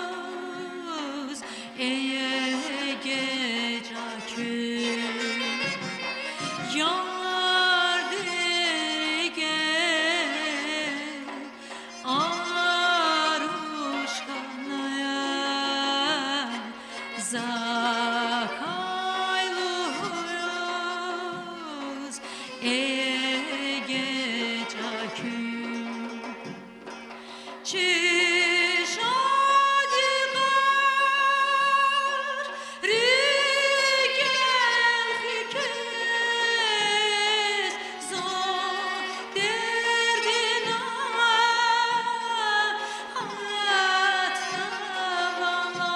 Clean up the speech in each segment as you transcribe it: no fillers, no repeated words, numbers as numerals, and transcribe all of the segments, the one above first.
Zakaylıyız eye gecakü yar derge aruşkanaya Zakaylıyız eye gecakü Çişadigar rigel hikez zor derdina hatnavala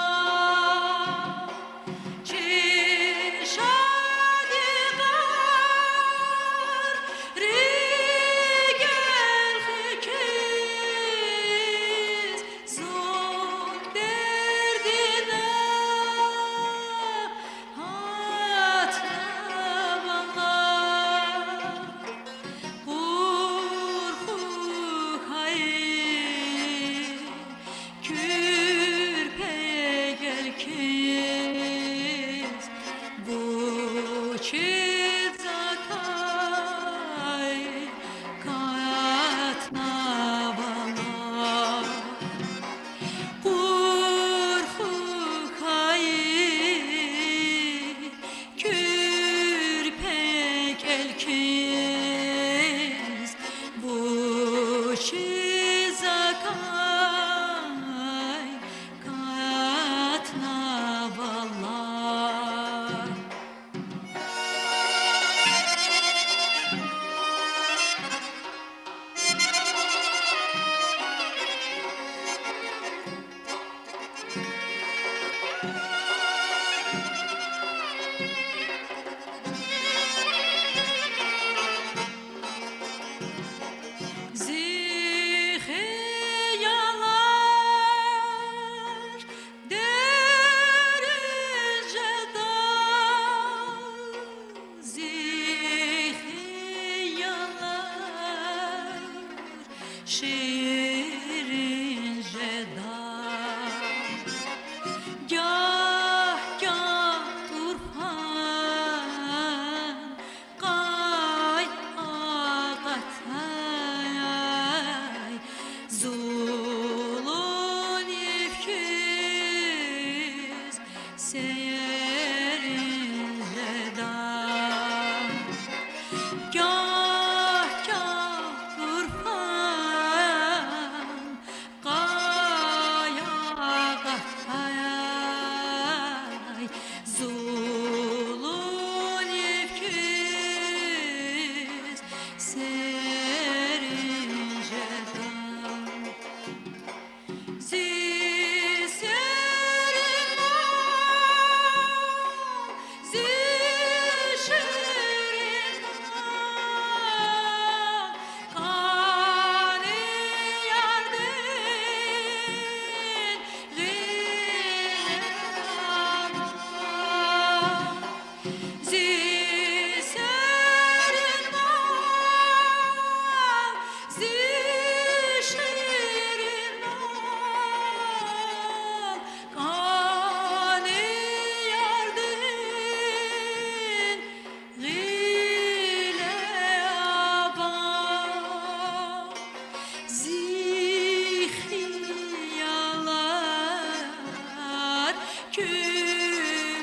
Çişadigar rigel hikez zor derdina hatnavala Urhu hayır kürpe gelkez bu çizakay katnavala Urhu hayır kürpek elkez bu çizakay katnavala Zihiyalar derecede Zihiyalar şirin jeda Gah gah turpan Qay ağatay Zulun ifkiz Seyerin jeda Gah gah turpan Qay ağatay Zulun ifkiz Serin jeda Zihiyalar kür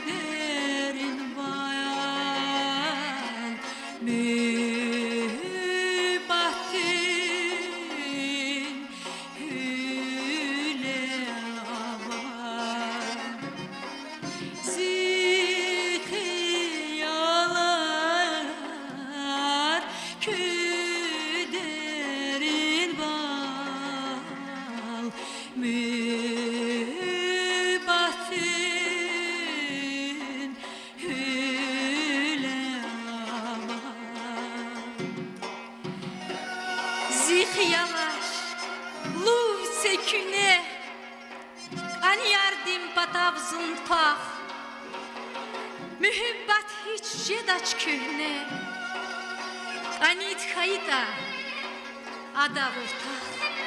avzın pax Mühibbət hiç jedaç köhnə Qanit xayda Ada vurtaq